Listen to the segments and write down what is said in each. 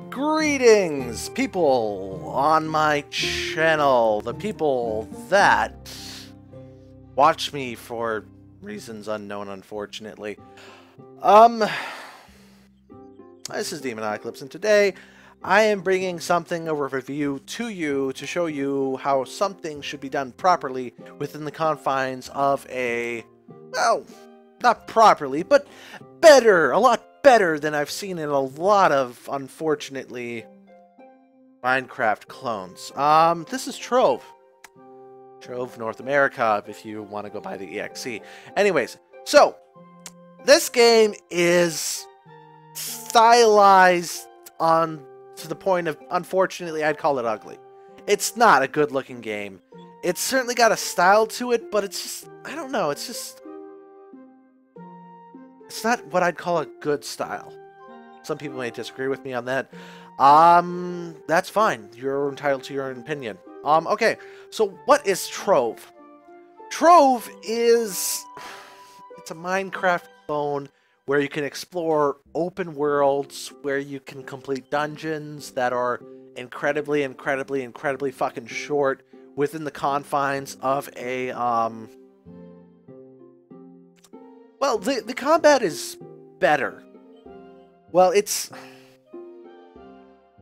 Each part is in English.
Greetings, people on my channel, the people that watch me for reasons unknown, unfortunately. This is Demonocalypse, and today I am bringing something of a review to you to show you how something should be done properly within the confines of a, well, not properly, but better, a lot better than I've seen in a lot of, unfortunately, Minecraft clones. This is TROVE. TROVE North America, if you want to go by the EXE. Anyways, so, this game is stylized to the point of, unfortunately, I'd call it ugly. It's not a good-looking game. It's certainly got a style to it, but it's just, I don't know, it's not what I'd call a good style. Some people may disagree with me on that. That's fine. You're entitled to your own opinion. Okay, so what is TROVE? TROVE is... it's a Minecraft clone where you can explore open worlds, where you can complete dungeons that are incredibly fucking short within the confines of a, well, the combat is better. Well, it's...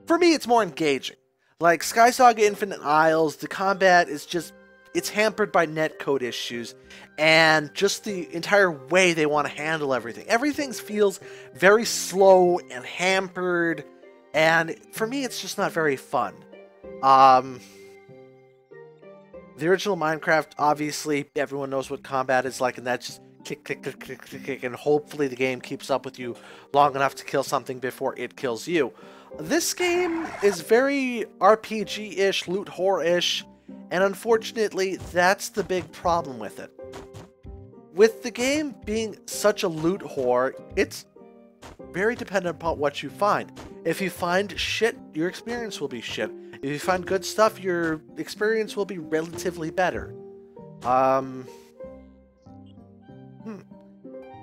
for me, it's more engaging. Like, Sky Saga Infinite Isles, the combat is just... it's hampered by netcode issues, and just the entire way they want to handle everything. Everything feels very slow and hampered, and for me, it's just not very fun. The original Minecraft, obviously, everyone knows what combat is like, and that's just click, click, click, click, click, click, and hopefully the game keeps up with you long enough to kill something before it kills you. This game is very RPG-ish, loot whore-ish, and unfortunately, that's the big problem with it. With the game being such a loot whore, it's very dependent upon what you find. If you find shit, your experience will be shit. If you find good stuff, your experience will be relatively better.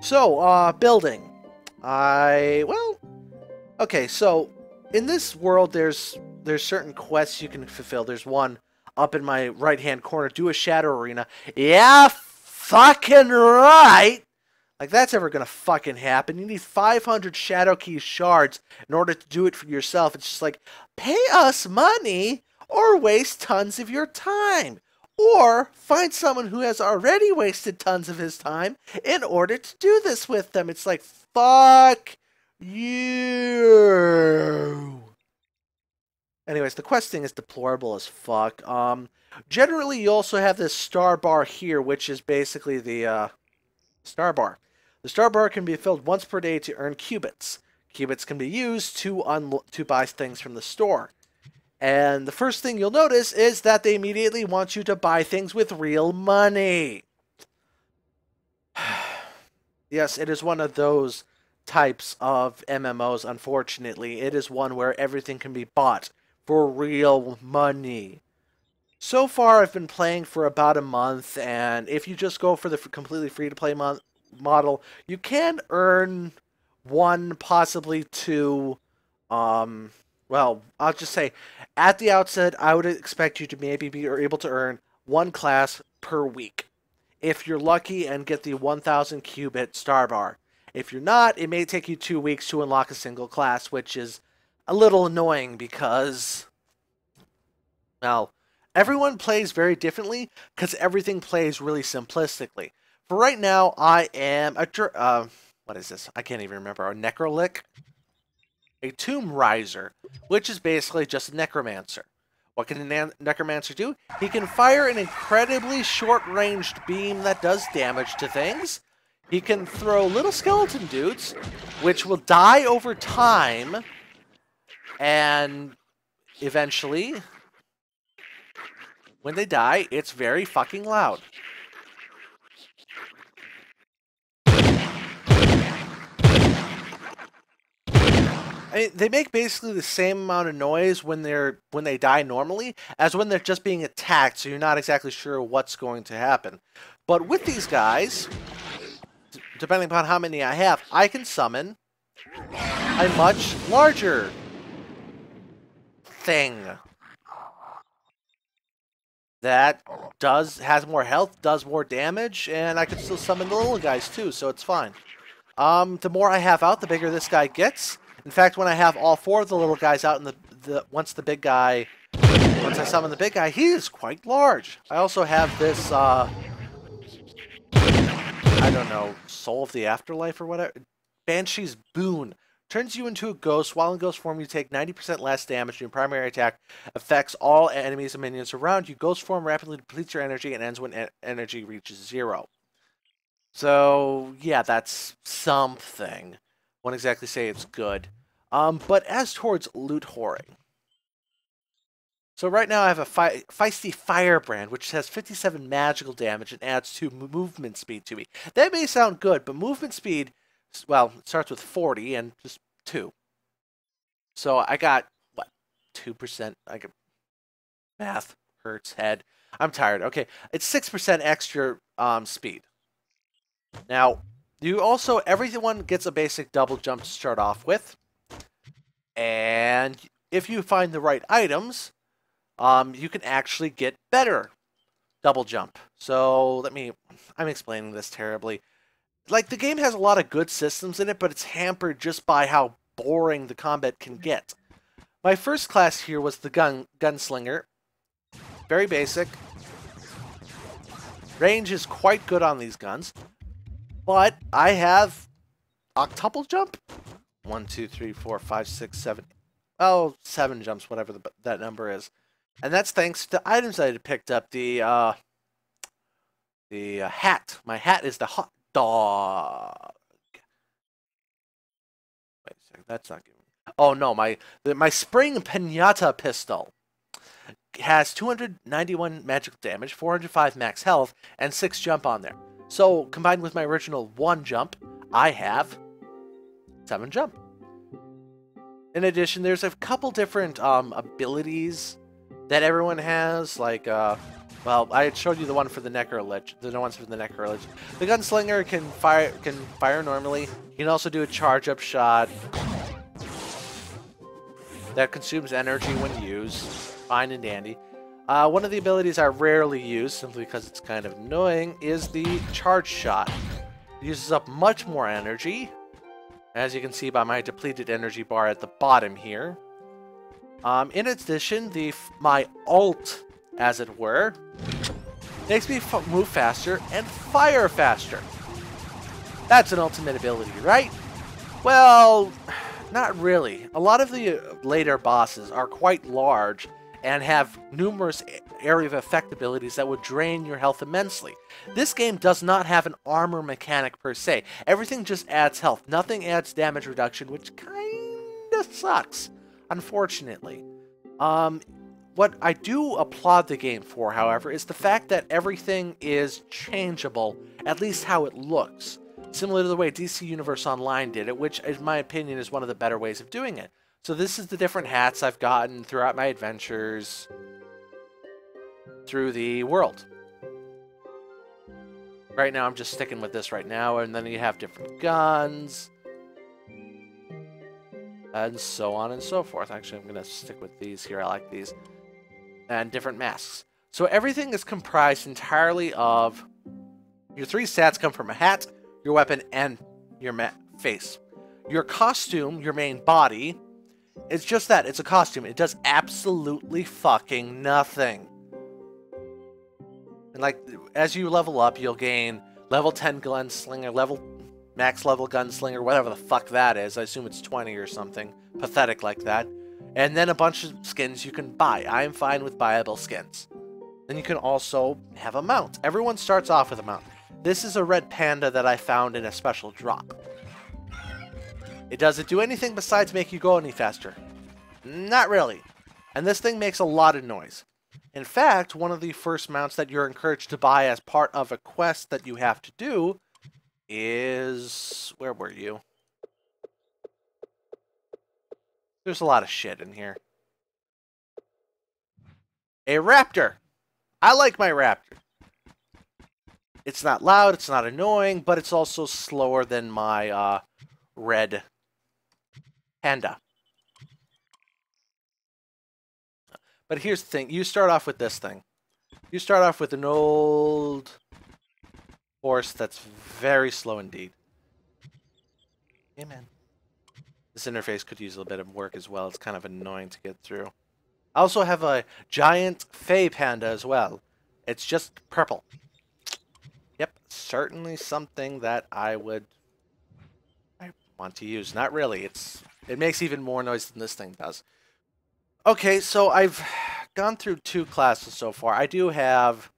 So, building. Well, okay, so, in this world, there's certain quests you can fulfill. There's one up in my right-hand corner. Do a shadow arena. Yeah, fucking right! Like, that's ever gonna fucking happen. You need 500 Shadow Key shards in order to do it for yourself. It's just like, pay us money or waste tons of your time. Or find someone who has already wasted tons of his time in order to do this with them. It's like, fuck you. Anyways, the questing is deplorable as fuck. Generally, you also have this star bar here, which is basically the star bar. The star bar can be filled once per day to earn cubits. Cubits can be used to buy things from the store. And the first thing you'll notice is that they immediately want you to buy things with real money. Yes, it is one of those types of MMOs, unfortunately. It is one where everything can be bought for real money. So far, I've been playing for about a month, and if you just go for the completely free-to-play model, you can earn one, possibly two, well, I'll just say, at the outset, I would expect you to maybe be able to earn one class per week. If you're lucky and get the 1,000 qubit star bar. If you're not, it may take you 2 weeks to unlock a single class, which is a little annoying because, well, everyone plays very differently because everything plays really simplistically. For right now, I am a, what is this? I can't even remember. A Necrolic? A Tomb Riser, which is basically just a necromancer. What can a necromancer do? He can fire an incredibly short-ranged beam that does damage to things. He can throw little skeleton dudes, which will die over time, and eventually, when they die, it's very fucking loud. I mean, they make basically the same amount of noise when they die normally as when they're just being attacked, so you're not exactly sure what's going to happen. But with these guys, depending upon how many I have, I can summon a much larger anything that has more health, does more damage, and I can still summon the little guys too, so it's fine. The more I have out, the bigger this guy gets. In fact, when I have all four of the little guys out, and once I summon the big guy, he is quite large. I also have this, I don't know, Soul of the Afterlife or whatever. Banshee's Boon. Turns you into a ghost. While in ghost form, you take 90% less damage. Your primary attack affects all enemies and minions around you. Ghost form rapidly depletes your energy and ends when energy reaches 0. So, yeah, that's something. Won't exactly say it's good. But as towards loot whoring. So right now I have a Feisty Firebrand, which has 57 magical damage and adds 2 movement speed to me. That may sound good, but movement speed, well, it starts with 40 and just 2. So I got, what, 2%? I got math hurts head. I'm tired. Okay, it's 6% extra speed. Now, you also, everyone gets a basic double jump to start off with. And if you find the right items, you can actually get better double jump. So I'm explaining this terribly. Like, the game has a lot of good systems in it, but it's hampered just by how boring the combat can get. My first class here was the gunslinger. Very basic. Range is quite good on these guns. But I have octuple jump. 1, 2, 3, 4, 5, 6, 7. Oh, 7 jumps, whatever that number is. And that's thanks to items I had picked up. The hat. My hat is the hot dog. Wait a second, that's not giving. Oh no, my spring pinata pistol has 291 magical damage, 405 max health, and 6 jump on there. So combined with my original 1 jump, I have 7 jump. In addition, there's a couple different abilities that everyone has, like, well, I had showed you the one for the Necrolich, the ones for the Necrolich. The Gunslinger can fire normally. You can also do a charge-up shot that consumes energy when used. Fine and dandy. One of the abilities I rarely use, simply because it's kind of annoying, is the charge shot. It uses up much more energy, as you can see by my depleted energy bar at the bottom here. In addition, my ult, as it were, makes me move faster and fire faster. That's an ultimate ability, right? Well, not really. A lot of the later bosses are quite large and have numerous area of effect abilities that would drain your health immensely. This game does not have an armor mechanic per se. Everything just adds health. Nothing adds damage reduction, which kinda sucks, unfortunately. What I do applaud the game for, however, is the fact that everything is changeable, at least how it looks. Similar to the way DC Universe Online did it, which, in my opinion, is one of the better ways of doing it. So this is the different hats I've gotten throughout my adventures through the world. Right now, I'm just sticking with this right now, and then you have different guns, and so on and so forth. Actually, I'm going to stick with these here. I like these. And different masks. So everything is comprised entirely of... Your 3 stats come from a hat, your weapon, and your face. Your costume, your main body... It's just that. It's a costume. It does absolutely fucking nothing. And, like, as you level up, you'll gain level 10 gunslinger, max level gunslinger, whatever the fuck that is. I assume it's 20 or something pathetic like that. And then a bunch of skins you can buy. I am fine with buyable skins. Then you can also have a mount. Everyone starts off with a mount. This is a red panda that I found in a special drop. It doesn't do anything besides make you go any faster. Not really. And this thing makes a lot of noise. In fact, one of the first mounts that you're encouraged to buy as part of a quest that you have to do is... Where were you? There's a lot of shit in here. A raptor! I like my raptor. It's not loud, it's not annoying, but it's also slower than my red panda. But here's the thing. You start off with this thing. You start off with an old horse that's very slow indeed. Hey, man. This interface could use a little bit of work as well. It's kind of annoying to get through. I also have a giant Fey panda as well. It's just purple. Yep, certainly something that I want to use. Not really. It makes even more noise than this thing does. Okay, so I've gone through 2 classes so far. I do have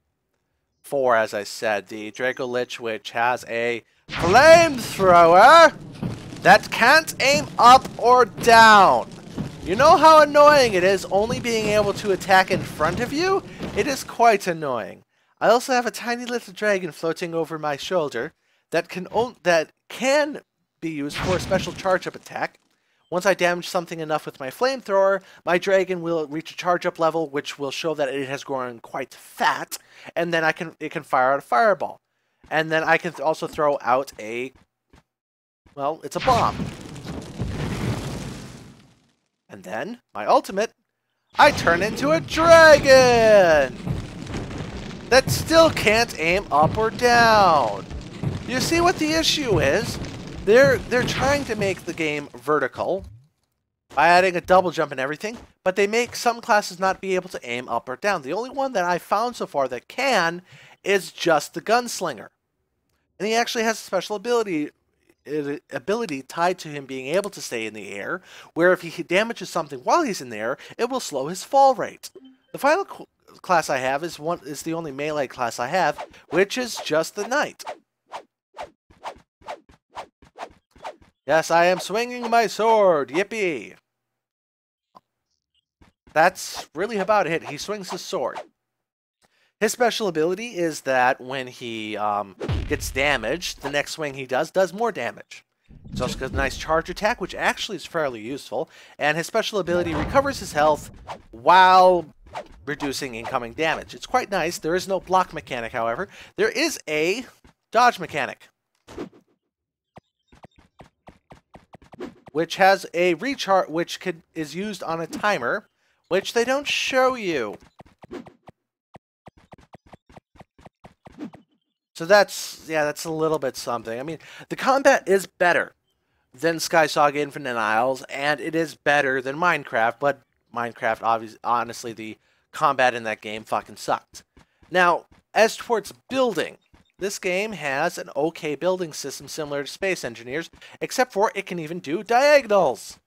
4, as I said. The Draco Lich, which has a flamethrower that can't aim up or down. You know how annoying it is only being able to attack in front of you? It is quite annoying. I also have a tiny little dragon floating over my shoulder that can be used for a special charge-up attack. Once I damage something enough with my flamethrower, my dragon will reach a charge-up level, which will show that it has grown quite fat, and then it can fire out a fireball. And then I can also throw out well, it's a bomb. And then, my ultimate, I turn into a dragon! That still can't aim up or down. You see what the issue is? They're trying to make the game vertical by adding a double jump and everything, but they make some classes not be able to aim up or down. The only one that I found so far that can is just the gunslinger. And he actually has a special ability tied to him being able to stay in the air, where if he damages something while he's in the air, it will slow his fall rate. The final class I have is the only melee class I have, which is just the knight. Yes, I am swinging my sword. Yippee! That's really about it. He swings his sword. His special ability is that when he gets damaged, the next swing he does more damage. He's also got a nice charge attack, which actually is fairly useful. And his special ability recovers his health while reducing incoming damage. It's quite nice. There is no block mechanic, however. There is a dodge mechanic, which has a recharge, which is used on a timer, which they don't show you. So that's a little bit something. I mean, the combat is better than Sky Saga Infinite Isles, and it is better than Minecraft, but Minecraft, honestly, the combat in that game fucking sucked. Now, as towards building, this game has an okay building system similar to Space Engineers, except for it can even do diagonals.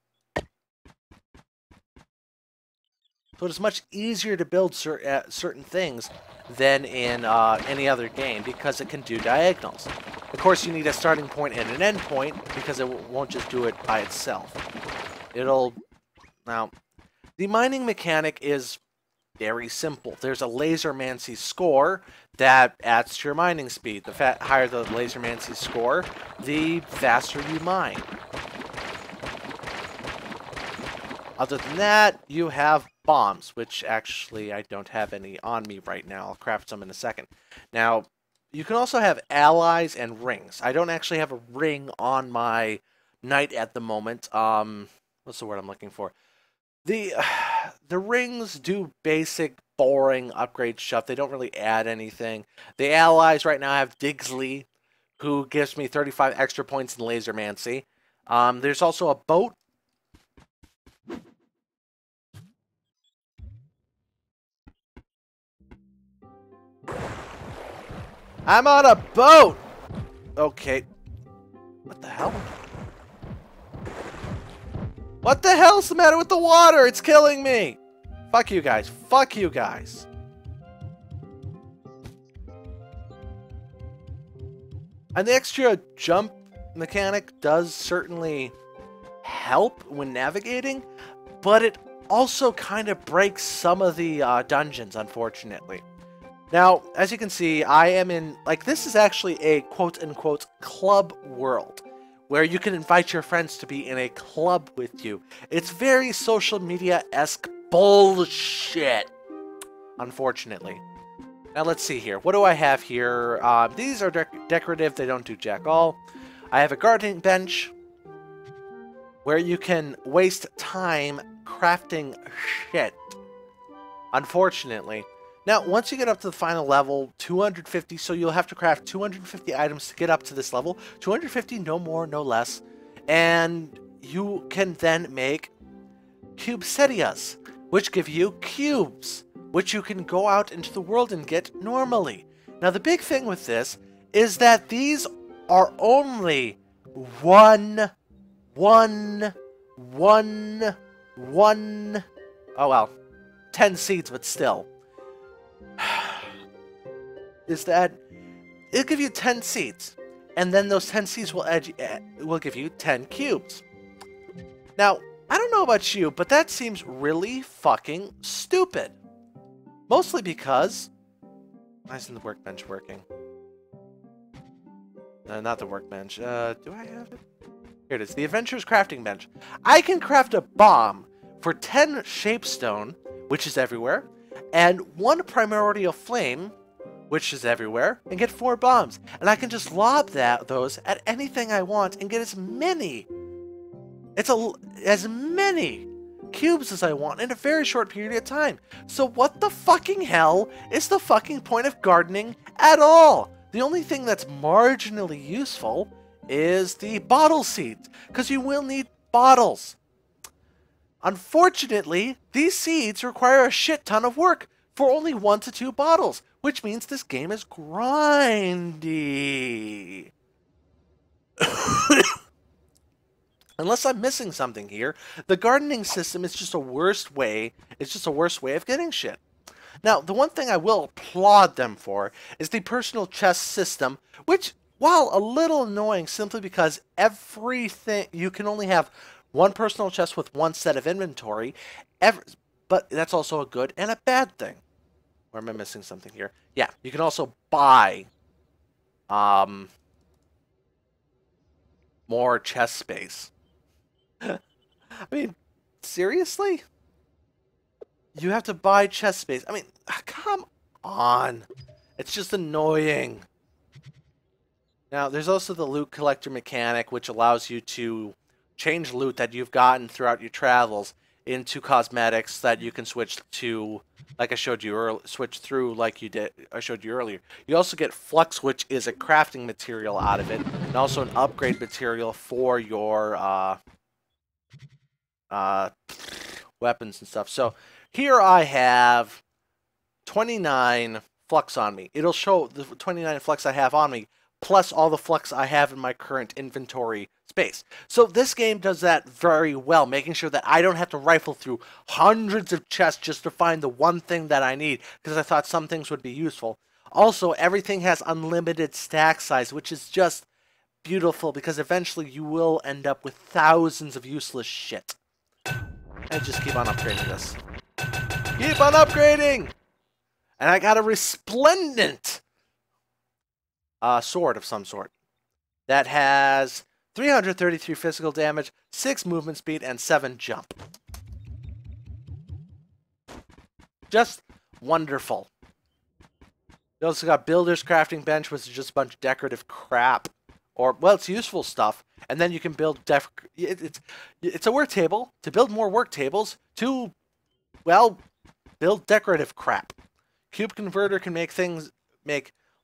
So it's much easier to build certain things than in any other game because it can do diagonals. Of course, you need a starting point and an end point because it won't just do it by itself. Now, the mining mechanic is very simple. There's a lasermancy score that adds to your mining speed. The higher the lasermancy score, the faster you mine. Other than that, you have bombs, which actually I don't have any on me right now. I'll craft some in a second. Now, you can also have allies and rings. I don't actually have a ring on my knight at the moment. What's the word I'm looking for? The rings do basic, boring upgrade stuff. They don't really add anything. The allies right now have Digsley, who gives me 35 extra points in lasermancy. There's also a boat. I'm on a boat! Okay. What the hell? What the hell's the matter with the water? It's killing me! Fuck you guys. Fuck you guys. And the extra jump mechanic does certainly help when navigating, but it also kind of breaks some of the dungeons, unfortunately. Now, as you can see, I am in, this is actually a quote-unquote club world, where you can invite your friends to be in a club with you. It's very social media-esque bullshit, unfortunately. Now, let's see here. What do I have here? These are decorative. They don't do jack all. I have a gardening bench, where you can waste time crafting shit. unfortunately. Now, once you get up to the final level, 250, so you'll have to craft 250 items to get up to this level. 250, no more, no less. And you can then make cubesetias, which give you cubes, which you can go out into the world and get normally. Now, the big thing with this is that these are only one, oh well, 10 seeds, but still. Is that it'll give you 10 seeds, and then those 10 seeds will give you 10 cubes. Now, I don't know about you, but that seems really fucking stupid. Mostly because... Why isn't the workbench working? Not the workbench. Do I have it? Here it is. The Adventurer's Crafting Bench. I can craft a bomb for 10 Shapestone, which is everywhere, and 1 Primordial Flame, which is everywhere, and get 4 bombs. And I can just lob those at anything I want and get as many cubes as I want in a very short period of time. So what the fucking hell is the fucking point of gardening at all? The only thing that's marginally useful is the bottle seeds, because you will need bottles. Unfortunately, these seeds require a shit ton of work for only 1 to 2 bottles, which means this game is grindy. Unless I'm missing something here, the gardening system is just a worse way. It's just a worse way of getting shit. Now, the one thing I will applaud them for is the personal chest system, which, while a little annoying simply because everything you can only have 1 personal chest with 1 set of inventory, but that's also a good and a bad thing. Or am I missing something here? Yeah, you can also buy more chest space. I mean, seriously? You have to buy chest space. I mean, come on. It's just annoying. Now, there's also the loot collector mechanic, which allows you to change loot that you've gotten throughout your travels into cosmetics that you can switch to, like I showed you earlier, switch through like I showed you earlier. You also get flux, which is a crafting material out of it, and also an upgrade material for your weapons and stuff. So here I have 29 flux on me. It'll show the 29 flux I have on me, plus all the flux I have in my current inventory space. So this game does that very well, making sure that I don't have to rifle through hundreds of chests just to find the one thing that I need, because I thought some things would be useful. Also, everything has unlimited stack size, which is just beautiful, because eventually you will end up with thousands of useless shit. And just keep on upgrading this. Keep on upgrading! And I got a resplendent sword of some sort that has 333 physical damage, 6 movement speed, and 7 jump. Just wonderful. You also got Builder's Crafting Bench, which is just a bunch of decorative crap. Or, well, it's useful stuff. And then you can build it's a work table to build more work tables to, well, build decorative crap. Cube Converter can make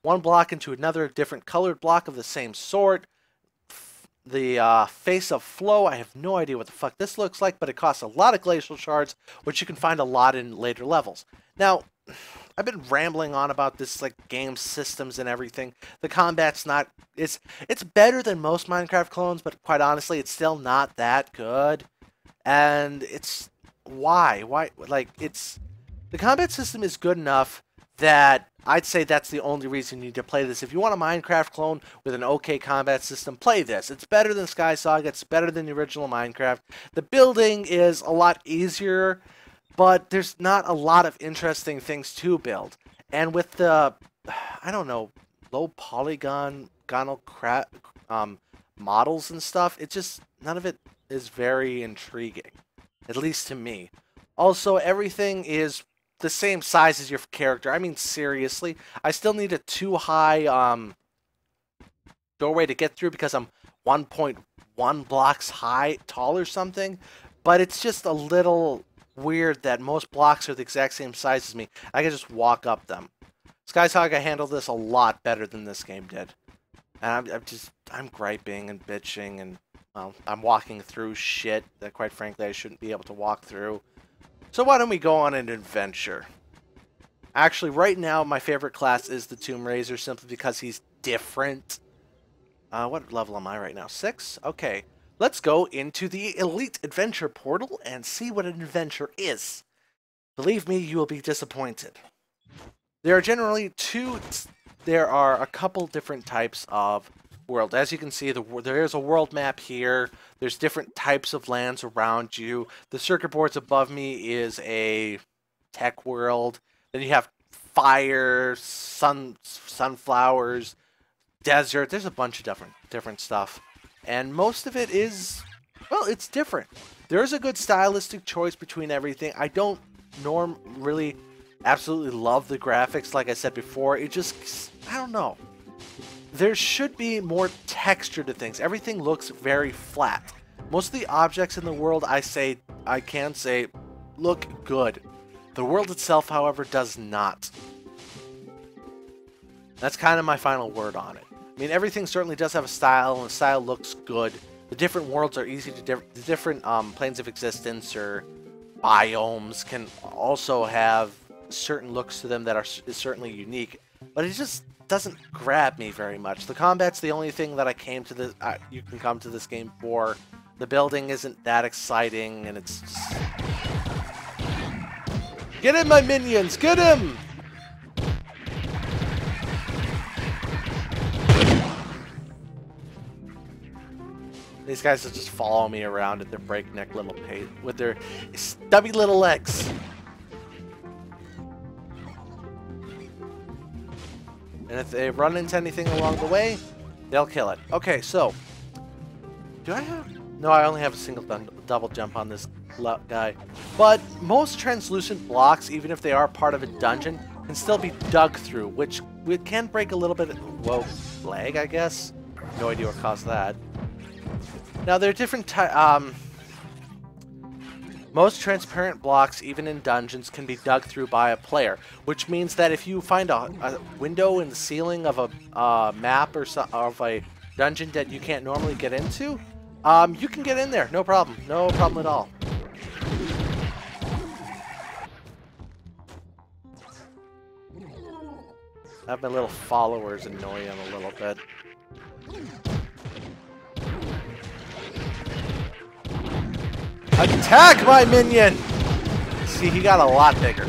1 block into another different colored block of the same sort. The Face of Flow, I have no idea what the fuck this looks like, but it costs a lot of glacial shards, which you can find a lot in later levels. Now, I've been rambling on about this, like, game systems and everything. The combat's not... It's better than most Minecraft clones, but quite honestly, it's still not that good. And it's... Why? Why? Like, it's... The combat system is good enough that I'd say that's the only reason you need to play this. If you want a Minecraft clone with an okay combat system, play this. It's better than Sky Saga. It's better than the original Minecraft. The building is a lot easier, but there's not a lot of interesting things to build. And with the, I don't know, low polygon models and stuff, it just, none of it is very intriguing, at least to me. Also, everything is the same size as your character. I mean, seriously, I still need a 2-high doorway to get through because I'm 1.1 blocks tall or something, but it's just a little weird that most blocks are the exact same size as me. I can just walk up them. Skysaga handled this a lot better than this game did. And I'm griping and bitching and, well, I'm walking through shit that quite frankly I shouldn't be able to walk through. So why don't we go on an adventure? Actually, right now, my favorite class is the Tomb Raiser, simply because he's different. What level am I right now? 6? Okay. Let's go into the Elite Adventure portal and see what an adventure is. Believe me, you will be disappointed. There are generally there are a couple different types of world. As you can see, there is a world map here. There's different types of lands around you. The circuit boards above me is a tech world. Then you have fire, sunflowers, desert. There's a bunch of different stuff. And most of it is, well, it's different. There is a good stylistic choice between everything. I don't really absolutely love the graphics, like I said before. It just, I don't know. There should be more texture to things. Everything looks very flat. Most of the objects in the world, I can say, look good. The world itself, however, does not. That's kind of my final word on it. I mean, everything certainly does have a style, and the style looks good. The different worlds are easy to... the different planes of existence or biomes can also have certain looks to them that are certainly unique. But it just doesn't grab me very much. The combat's the only thing that I came to this... you can come to this game for. The building isn't that exciting, and it's just... Get him, my minions! Get him! These guys will just follow me around at their breakneck little pace with their stubby little legs. And if they run into anything along the way, they'll kill it. Okay, so do I have... No, I only have a single double jump on this guy. But most translucent blocks, even if they are part of a dungeon, can still be dug through, which can break a little bit of... Whoa, lag, I guess? No idea what caused that. Now, there are different most transparent blocks, even in dungeons, can be dug through by a player, which means that if you find a window in the ceiling of a map or of a dungeon that you can't normally get into, you can get in there, no problem. No problem at all. Have my little followers annoy him a little bit. Attack, my minion! See, he got a lot bigger.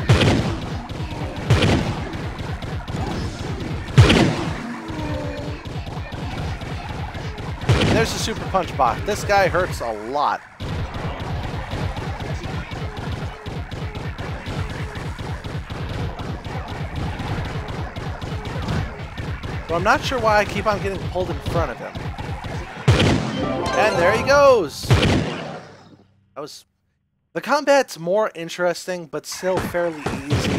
There's the super punch box. This guy hurts a lot. So I'm not sure why I keep on getting pulled in front of him. And there he goes! The combat's more interesting, but still fairly easy.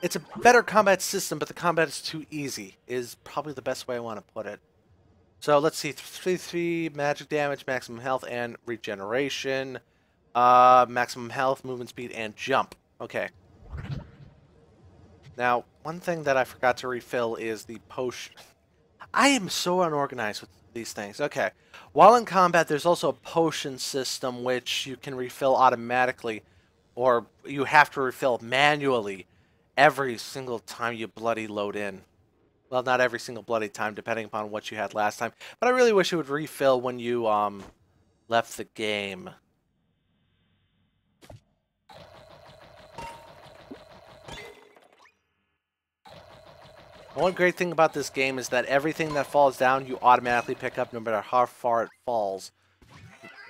It's a better combat system, but the combat is too easy, is probably the best way I want to put it. So let's see, 3 magic damage, maximum health, and regeneration. Maximum health, movement speed, and jump. Okay. Now, one thing that I forgot to refill is the potion. I am so unorganized with these things. Okay. While in combat, there's also a potion system which you can refill automatically, or you have to refill manually every single time you bloody load in. Well, not every single bloody time, depending upon what you had last time. But I really wish it would refill when you left the game. One great thing about this game is that everything that falls down, you automatically pick up no matter how far it falls,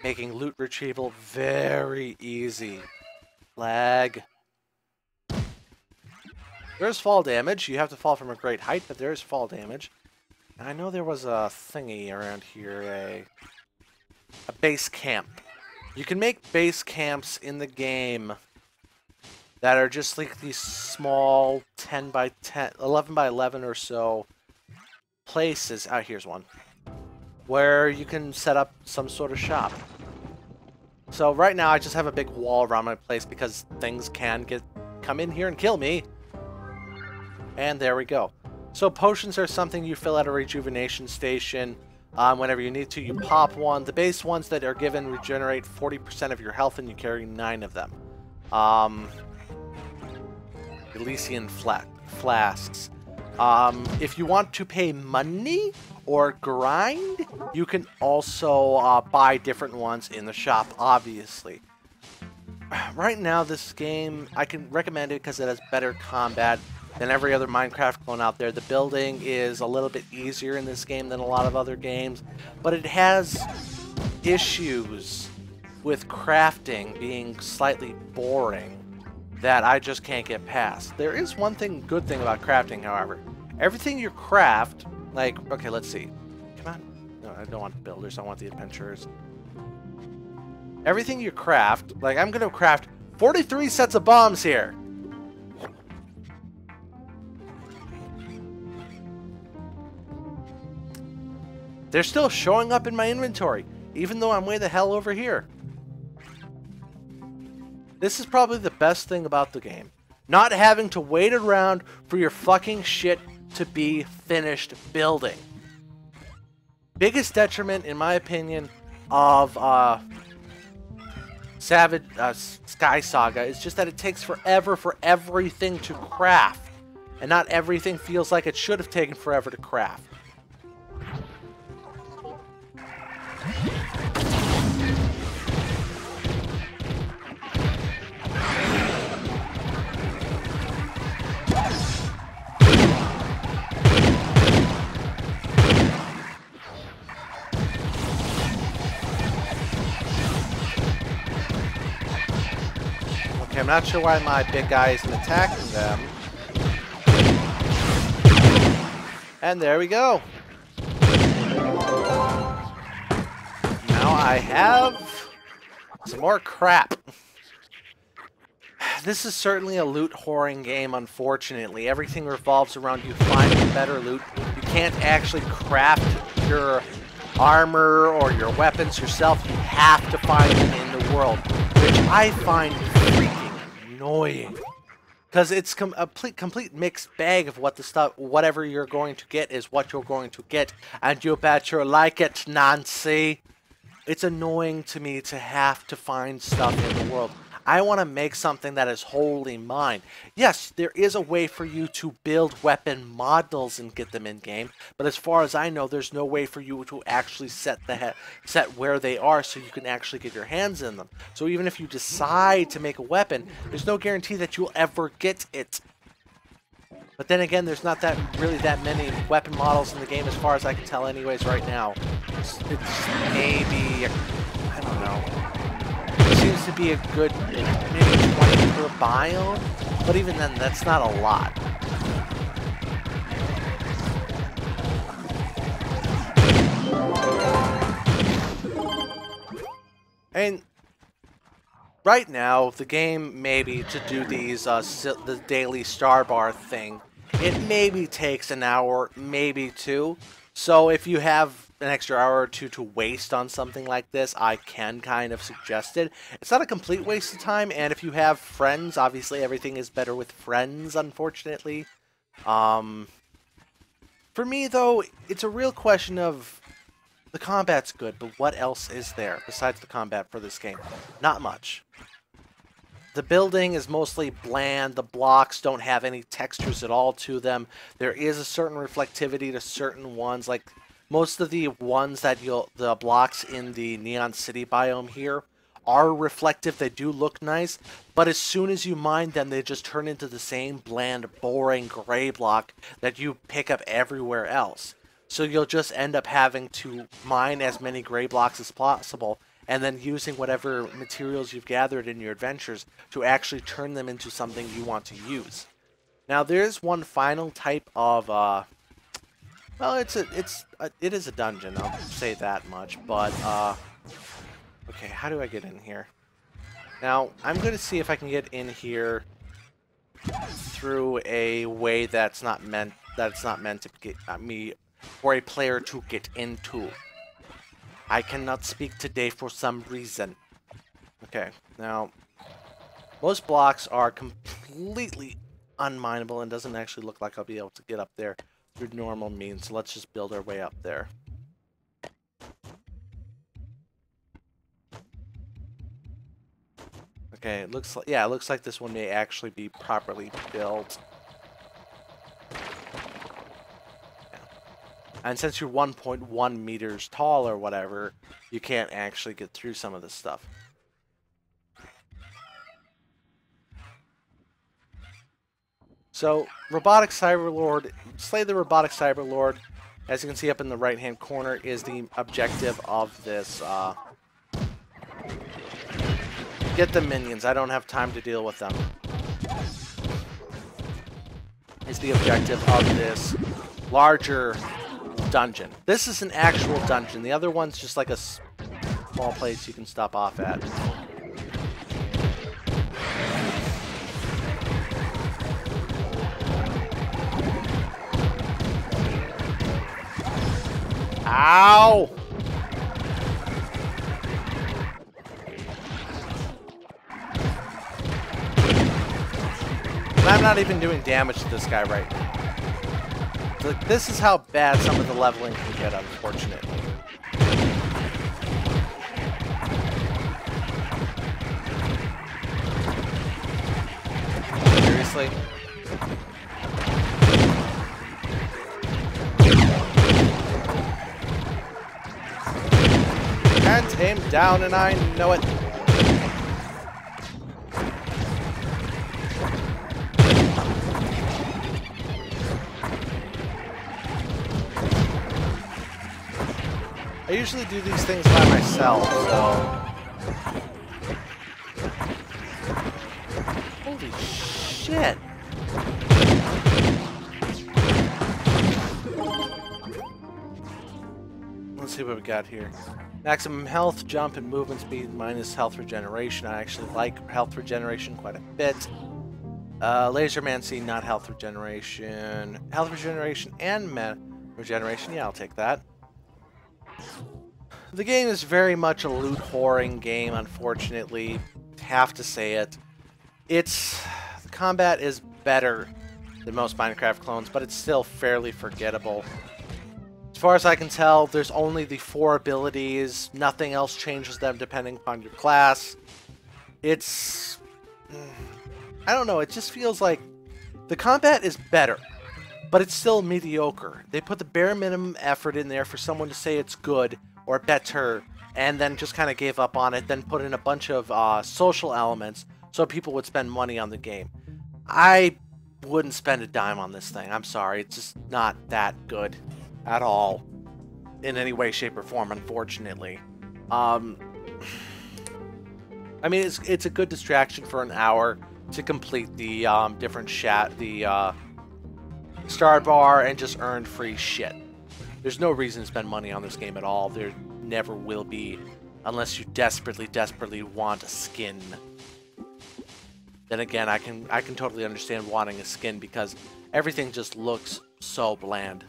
making loot retrieval very easy. Lag. There's fall damage. You have to fall from a great height, but there is fall damage. And I know there was a thingy around here, a base camp. You can make base camps in the game that are just like these small 10 by 10, 11 by 11 or so places. Ah, here's one. Where you can set up some sort of shop. So right now I just have a big wall around my place because things can come in here and kill me. And there we go. So potions are something you fill at a rejuvenation station. Whenever you need to, you pop one. The base ones that are given regenerate 40% of your health, and you carry 9 of them. Elysian flasks. If you want to pay money or grind, you can also buy different ones in the shop, obviously. Right now, this game, I can recommend it because it has better combat than every other Minecraft clone out there. The building is a little bit easier in this game than a lot of other games, but it has issues with crafting being slightly boring that I just can't get past. There is one good thing about crafting, however. Everything you craft, like, okay, let's see. Come on. No, I don't want the builders, I want the adventurers. Everything you craft, like, I'm gonna craft 43 sets of bombs here. They're still showing up in my inventory, even though I'm way the hell over here. This is probably the best thing about the game. Not having to wait around for your fucking shit to be finished building. Biggest detriment, in my opinion, of Sky Saga is just that it takes forever for everything to craft. And not everything feels like it should have taken forever to craft. Okay, I'm not sure why my big guy isn't attacking them. And there we go. Now I have some more crap. This is certainly a loot whoring game, unfortunately. Everything revolves around you finding better loot. You can't actually craft your armor or your weapons yourself. You have to find them in the world, which I find freaking annoying. Because it's a complete mixed bag of what the stuff, whatever you're going to get is what you're going to get. And you bet you like it, Nancy. It's annoying to me to have to find stuff in the world. I want to make something that is wholly mine. Yes, there is a way for you to build weapon models and get them in-game, but as far as I know, there's no way for you to actually set where they are so you can actually get your hands in them. So even if you decide to make a weapon, there's no guarantee that you'll ever get it. But then again, there's not really that many weapon models in the game as far as I can tell anyways right now. It's maybe, I don't know. Seems to be a good maybe 20 per biome, but even then, that's not a lot. And right now, the game maybe to do these the daily star bar thing, it maybe takes an hour, maybe 2. So if you have an extra hour or 2 to waste on something like this, I can kind of suggest it. It's not a complete waste of time, and if you have friends, obviously everything is better with friends, unfortunately. For me, though, it's a real question of the combat's good, but what else is there besides the combat for this game? Not much. The building is mostly bland, the blocks don't have any textures at all to them. There is a certain reflectivity to certain ones, like most of the ones that the blocks in the Neon City biome here are reflective. They do look nice, but as soon as you mine them, they just turn into the same bland, boring gray block that you pick up everywhere else. So you'll just end up having to mine as many gray blocks as possible, and then using whatever materials you've gathered in your adventures to actually turn them into something you want to use. Now, there's one final type of well, it is a dungeon, I'll say that much, but, okay, how do I get in here? Now, I'm going to see if I can get in here through a way that's not meant to get me, for a player to get into. I cannot speak today for some reason. Okay, now, most blocks are completely unmineable and doesn't actually look like I'll be able to get up there through normal means. So let's just build our way up there. Okay, it looks like, yeah, it looks like this one may actually be properly built. Yeah. And since you're 1.1 meters tall or whatever, you can't actually get through some of this stuff. So, Robotic Cyberlord, slay the Robotic Cyberlord, as you can see up in the right-hand corner, is the objective of this, get the minions, I don't have time to deal with them. Is the objective of this larger dungeon. This is an actual dungeon, the other one's just like a small place you can stop off at. Ow! And I'm not even doing damage to this guy right now. Like, this is how bad some of the leveling can get, unfortunately. Seriously? Can't aim down and I know it. I usually do these things by myself, so... Holy shit! Let's see what we got here. Maximum health, jump, and movement speed minus health regeneration. I actually like health regeneration quite a bit. Lasermancy, not health regeneration. Health regeneration and regeneration, yeah, I'll take that. The game is very much a loot whoring game, unfortunately. Have to say it. The combat is better than most Minecraft clones, but it's still fairly forgettable. As far as I can tell, there's only the 4 abilities. Nothing else changes them depending upon your class. It's... I don't know, it just feels like the combat is better, but it's still mediocre. They put the bare minimum effort in there for someone to say it's good or better, and then just kind of gave up on it, then put in a bunch of social elements so people would spend money on the game. I wouldn't spend a dime on this thing. I'm sorry, it's just not that good at all in any way, shape, or form, unfortunately. I mean, it's a good distraction for an hour to complete the different star bar and just earn free shit. There's no reason to spend money on this game at all. There never will be, unless you desperately want a skin. Then again, I can totally understand wanting a skin because everything just looks so bland.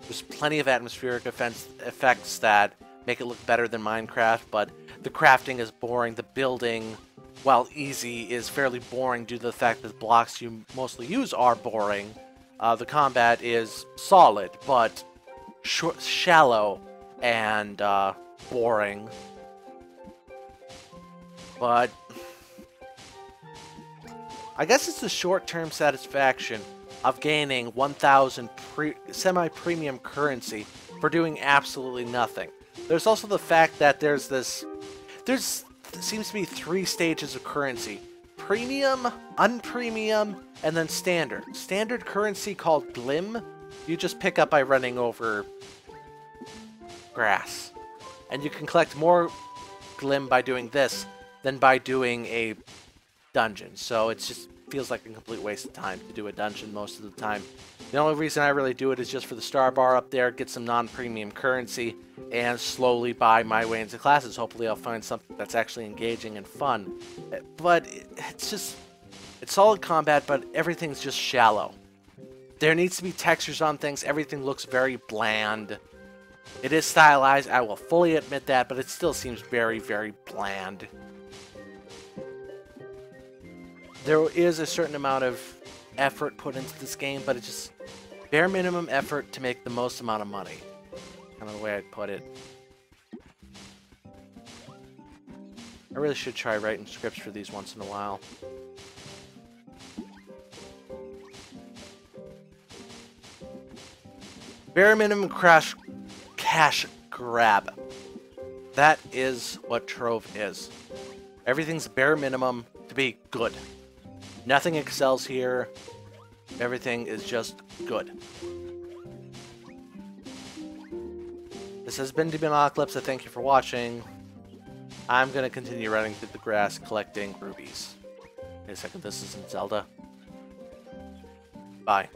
There's plenty of atmospheric effects that make it look better than Minecraft, but the crafting is boring. The building, while easy, is fairly boring due to the fact that the blocks you mostly use are boring. The combat is solid, but shallow and boring. But I guess it's the short-term satisfaction of gaining 1,000 semi-premium currency for doing absolutely nothing. There's also the fact that there seems to be 3 stages of currency. Premium, unpremium, and then standard. Standard currency, called Glim, you just pick up by running over grass. And you can collect more Glim by doing this than by doing a dungeon. So it just feels like a complete waste of time to do a dungeon most of the time. The only reason I really do it is just for the star bar up there, get some non-premium currency, and slowly buy my way into classes. Hopefully I'll find something that's actually engaging and fun. But it's solid combat, but everything's just shallow. There needs to be textures on things. Everything looks very bland. It is stylized, I will fully admit that, but it still seems very, very bland. there is a certain amount of effort put into this game, but it's just bare minimum effort to make the most amount of money. Kind of the way I'd put it. I really should try writing scripts for these once in a while. Bare minimum cash grab. That is what Trove is. Everything's bare minimum to be good. Nothing excels here. Everything is just good. This has been Demonocalypse. I thank you for watching. I'm going to continue running through the grass collecting rubies. Wait a second, this isn't Zelda. Bye.